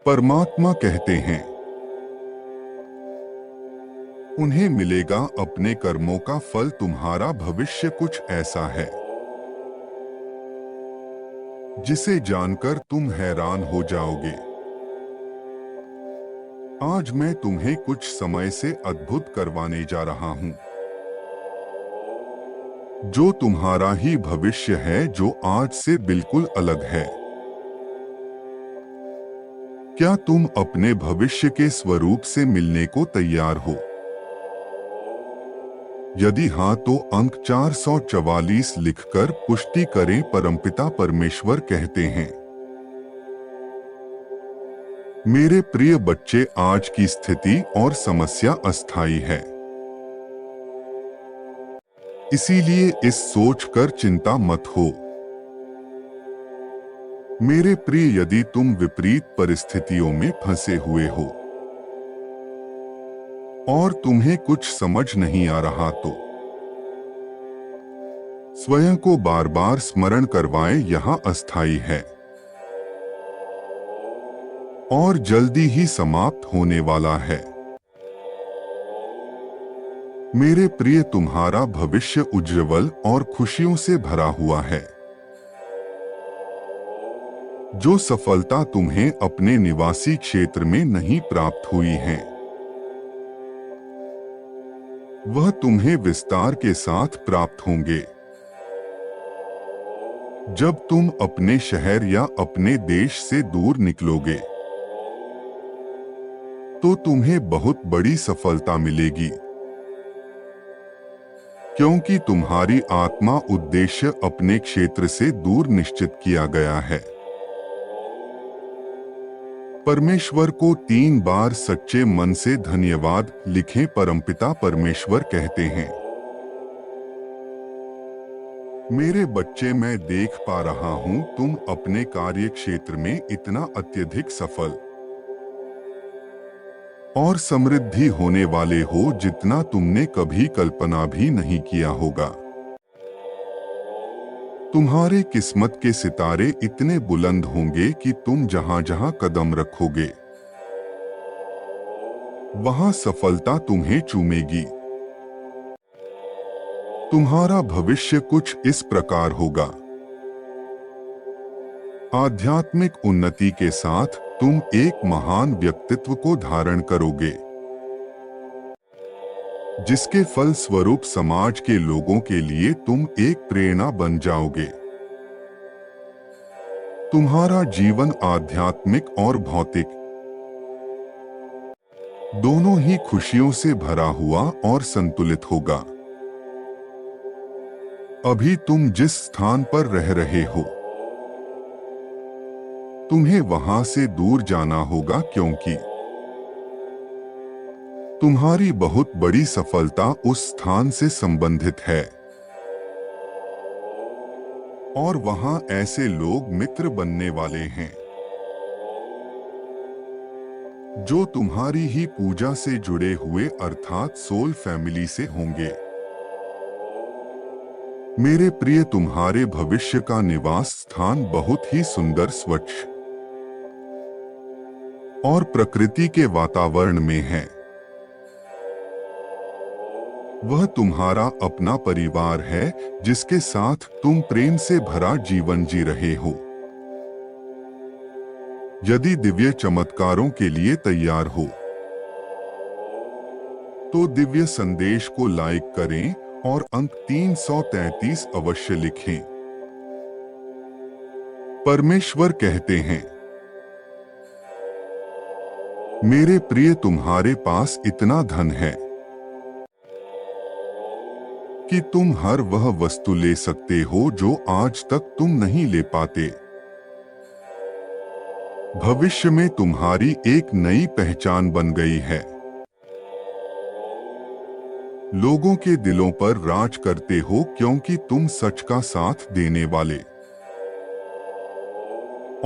परमात्मा कहते हैं, उन्हें मिलेगा अपने कर्मों का फल। तुम्हारा भविष्य कुछ ऐसा है जिसे जानकर तुम हैरान हो जाओगे। आज मैं तुम्हें कुछ समय से अद्भुत करवाने जा रहा हूं, जो तुम्हारा ही भविष्य है, जो आज से बिल्कुल अलग है। क्या तुम अपने भविष्य के स्वरूप से मिलने को तैयार हो? यदि हाँ, तो अंक 444 लिखकर पुष्टि करें। परमपिता परमेश्वर कहते हैं, मेरे प्रिय बच्चे, आज की स्थिति और समस्या अस्थायी है, इसीलिए इस सोचकर चिंता मत हो। मेरे प्रिय, यदि तुम विपरीत परिस्थितियों में फंसे हुए हो और तुम्हें कुछ समझ नहीं आ रहा, तो स्वयं को बार बार स्मरण करवाएं, यह अस्थायी है और जल्दी ही समाप्त होने वाला है। मेरे प्रिय, तुम्हारा भविष्य उज्ज्वल और खुशियों से भरा हुआ है। जो सफलता तुम्हें अपने निवासी क्षेत्र में नहीं प्राप्त हुई है, वह तुम्हें विस्तार के साथ प्राप्त होंगे। जब तुम अपने शहर या अपने देश से दूर निकलोगे, तो तुम्हें बहुत बड़ी सफलता मिलेगी, क्योंकि तुम्हारी आत्मा उद्देश्य अपने क्षेत्र से दूर निश्चित किया गया है। परमेश्वर को 3 बार सच्चे मन से धन्यवाद लिखें। परमपिता परमेश्वर कहते हैं, मेरे बच्चे, मैं देख पा रहा हूं तुम अपने कार्य क्षेत्र में इतना अत्यधिक सफल और समृद्धि होने वाले हो जितना तुमने कभी कल्पना भी नहीं किया होगा। तुम्हारे किस्मत के सितारे इतने बुलंद होंगे कि तुम जहां जहां कदम रखोगे, वहां सफलता तुम्हें चूमेगी। तुम्हारा भविष्य कुछ इस प्रकार होगा। आध्यात्मिक उन्नति के साथ तुम एक महान व्यक्तित्व को धारण करोगे, जिसके फल स्वरूप समाज के लोगों के लिए तुम एक प्रेरणा बन जाओगे। तुम्हारा जीवन आध्यात्मिक और भौतिक दोनों ही खुशियों से भरा हुआ और संतुलित होगा। अभी तुम जिस स्थान पर रह रहे हो, तुम्हें वहां से दूर जाना होगा, क्योंकि तुम्हारी बहुत बड़ी सफलता उस स्थान से संबंधित है और वहां ऐसे लोग मित्र बनने वाले हैं जो तुम्हारी ही पूजा से जुड़े हुए, अर्थात सोल फैमिली से होंगे। मेरे प्रिय, तुम्हारे भविष्य का निवास स्थान बहुत ही सुंदर, स्वच्छ और प्रकृति के वातावरण में है। वह तुम्हारा अपना परिवार है, जिसके साथ तुम प्रेम से भरा जीवन जी रहे हो। यदि दिव्य चमत्कारों के लिए तैयार हो, तो दिव्य संदेश को लाइक करें और अंक 333 अवश्य लिखें। परमेश्वर कहते हैं, मेरे प्रिय, तुम्हारे पास इतना धन है कि तुम हर वह वस्तु ले सकते हो जो आज तक तुम नहीं ले पाते। भविष्य में तुम्हारी एक नई पहचान बन गई है। लोगों के दिलों पर राज करते हो, क्योंकि तुम सच का साथ देने वाले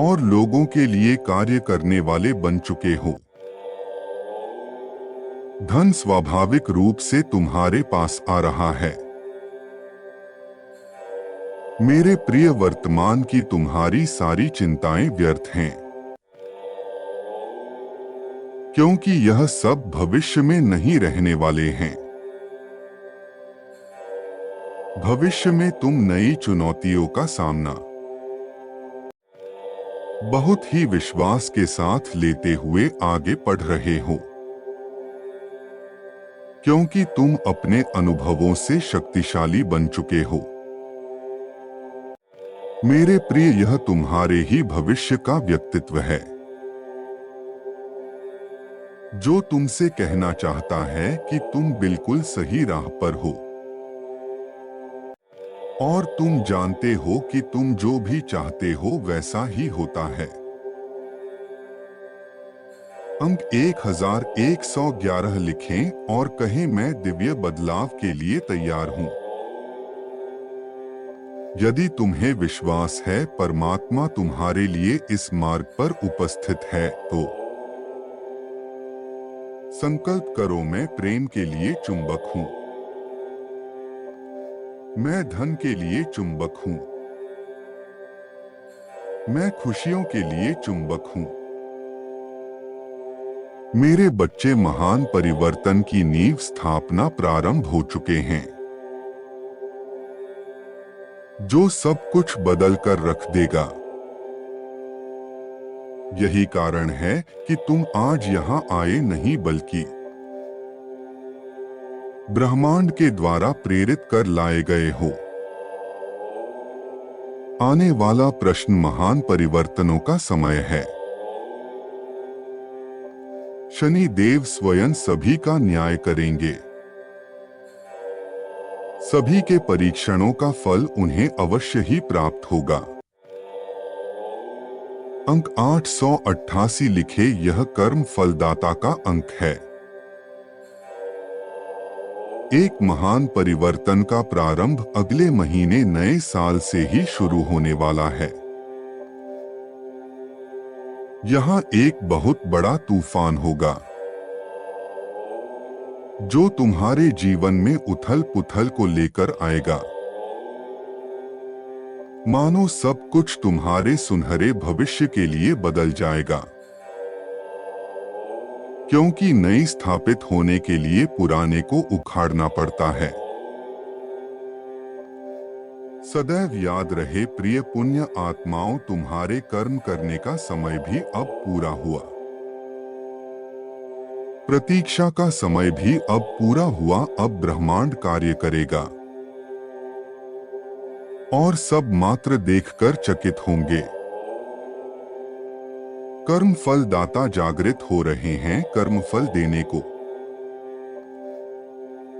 और लोगों के लिए कार्य करने वाले बन चुके हो। धन स्वाभाविक रूप से तुम्हारे पास आ रहा है। मेरे प्रिय, वर्तमान की तुम्हारी सारी चिंताएं व्यर्थ हैं। क्योंकि यह सब भविष्य में नहीं रहने वाले हैं। भविष्य में तुम नई चुनौतियों का सामना बहुत ही विश्वास के साथ लेते हुए आगे बढ़ रहे हो, क्योंकि तुम अपने अनुभवों से शक्तिशाली बन चुके हो। मेरे प्रिय, यह तुम्हारे ही भविष्य का व्यक्तित्व है, जो तुमसे कहना चाहता है कि तुम बिल्कुल सही राह पर हो और तुम जानते हो कि तुम जो भी चाहते हो वैसा ही होता है। अंक 1111 लिखें और कहें, मैं दिव्य बदलाव के लिए तैयार हूं। यदि तुम्हें विश्वास है परमात्मा तुम्हारे लिए इस मार्ग पर उपस्थित है, तो संकल्प करो, मैं प्रेम के लिए चुंबक हूं, मैं धन के लिए चुंबक हूं, मैं खुशियों के लिए चुंबक हूं। मेरे बच्चे महान परिवर्तन की नींव स्थापना प्रारंभ हो चुके हैं, जो सब कुछ बदल कर रख देगा। यही कारण है कि तुम आज यहां आए नहीं, बल्कि ब्रह्मांड के द्वारा प्रेरित कर लाए गए हो। आने वाला प्रश्न महान परिवर्तनों का समय है। शनि देव स्वयं सभी का न्याय करेंगे। सभी के परीक्षणों का फल उन्हें अवश्य ही प्राप्त होगा। अंक 888 लिखे, यह कर्म फलदाता का अंक है। एक महान परिवर्तन का प्रारंभ अगले महीने नए साल से ही शुरू होने वाला है। यहाँ एक बहुत बड़ा तूफान होगा, जो तुम्हारे जीवन में उथल पुथल को लेकर आएगा। मानो सब कुछ तुम्हारे सुनहरे भविष्य के लिए बदल जाएगा, क्योंकि नई स्थापित होने के लिए पुराने को उखाड़ना पड़ता है। सदैव याद रहे प्रिय पुण्य आत्माओं, तुम्हारे कर्म करने का समय भी अब पूरा हुआ। प्रतीक्षा का समय भी अब पूरा हुआ। अब ब्रह्मांड कार्य करेगा और सब मात्र देखकर चकित होंगे। कर्म फल दाता जागृत हो रहे हैं कर्म फल देने को।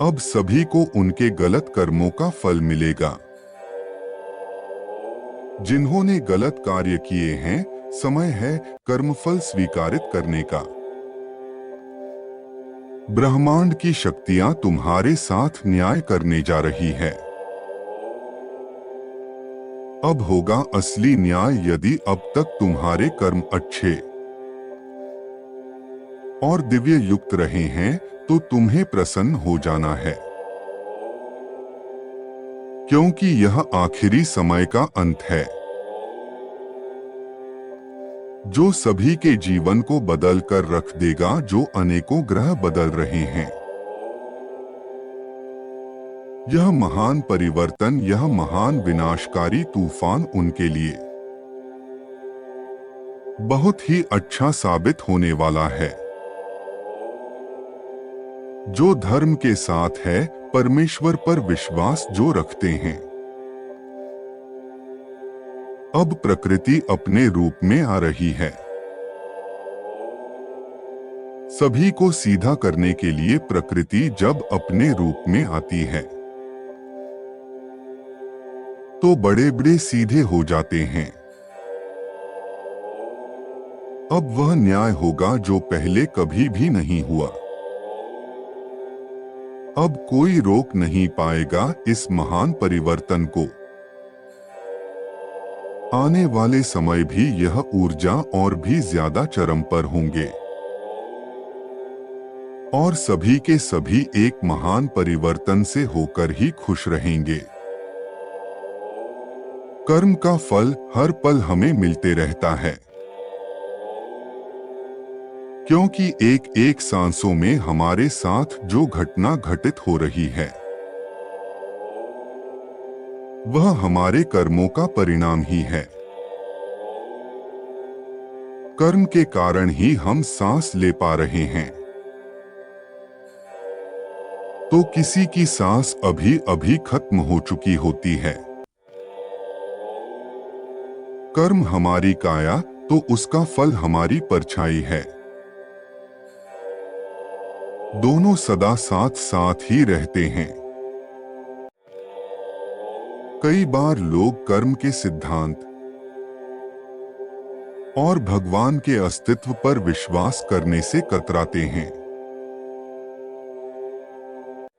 अब सभी को उनके गलत कर्मों का फल मिलेगा। जिन्होंने गलत कार्य किए हैं, समय है कर्मफल स्वीकारित करने का। ब्रह्मांड की शक्तियां तुम्हारे साथ न्याय करने जा रही है। अब होगा असली न्याय। यदि अब तक तुम्हारे कर्म अच्छे और दिव्य युक्त रहे हैं, तो तुम्हें प्रसन्न हो जाना है, क्योंकि यह आखिरी समय का अंत है, जो सभी के जीवन को बदल कर रख देगा, जो अनेकों ग्रह बदल रहे हैं। यह महान परिवर्तन, यह महान विनाशकारी तूफान उनके लिए बहुत ही अच्छा साबित होने वाला है। जो धर्म के साथ है, परमेश्वर पर विश्वास जो रखते हैं। अब प्रकृति अपने रूप में आ रही है, सभी को सीधा करने के लिए। प्रकृति जब अपने रूप में आती है, तो बड़े बड़े सीधे हो जाते हैं। अब वह न्याय होगा जो पहले कभी भी नहीं हुआ। अब कोई रोक नहीं पाएगा इस महान परिवर्तन को। आने वाले समय भी यह ऊर्जा और भी ज्यादा चरम पर होंगे, और सभी के सभी एक महान परिवर्तन से होकर ही खुश रहेंगे। कर्म का फल हर पल हमें मिलते रहता है। क्योंकि एक एक सांसों में हमारे साथ जो घटना घटित हो रही है वह हमारे कर्मों का परिणाम ही है। कर्म के कारण ही हम सांस ले पा रहे हैं। तो किसी की सांस अभी अभी खत्म हो चुकी होती है। कर्म हमारी काया तो उसका फल हमारी परछाई है। दोनों सदा साथ साथ ही रहते हैं। कई बार लोग कर्म के सिद्धांत और भगवान के अस्तित्व पर विश्वास करने से कतराते हैं,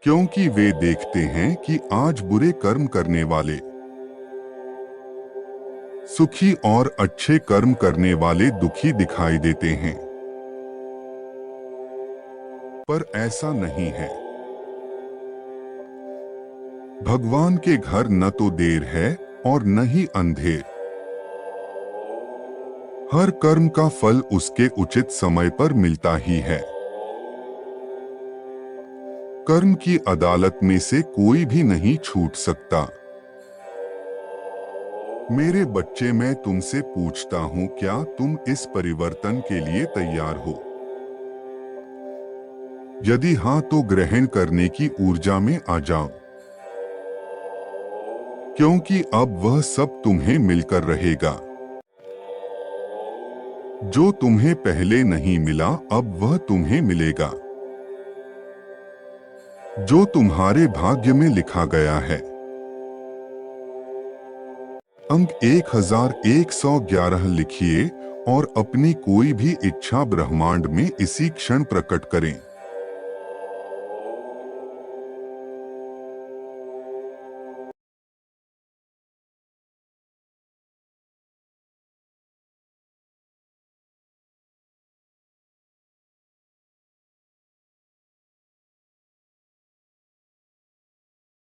क्योंकि वे देखते हैं कि आज बुरे कर्म करने वाले सुखी और अच्छे कर्म करने वाले दुखी दिखाई देते हैं। पर ऐसा नहीं है। भगवान के घर न तो देर है और न ही अंधेर। हर कर्म का फल उसके उचित समय पर मिलता ही है। कर्म की अदालत में से कोई भी नहीं छूट सकता। मेरे बच्चे, मैं तुमसे पूछता हूं, क्या तुम इस परिवर्तन के लिए तैयार हो? यदि हां तो ग्रहण करने की ऊर्जा में आ जाओ, क्योंकि अब वह सब तुम्हें मिलकर रहेगा। जो तुम्हें पहले नहीं मिला अब वह तुम्हें मिलेगा। जो तुम्हारे भाग्य में लिखा गया है। अंक 1111 लिखिए और अपनी कोई भी इच्छा ब्रह्मांड में इसी क्षण प्रकट करें।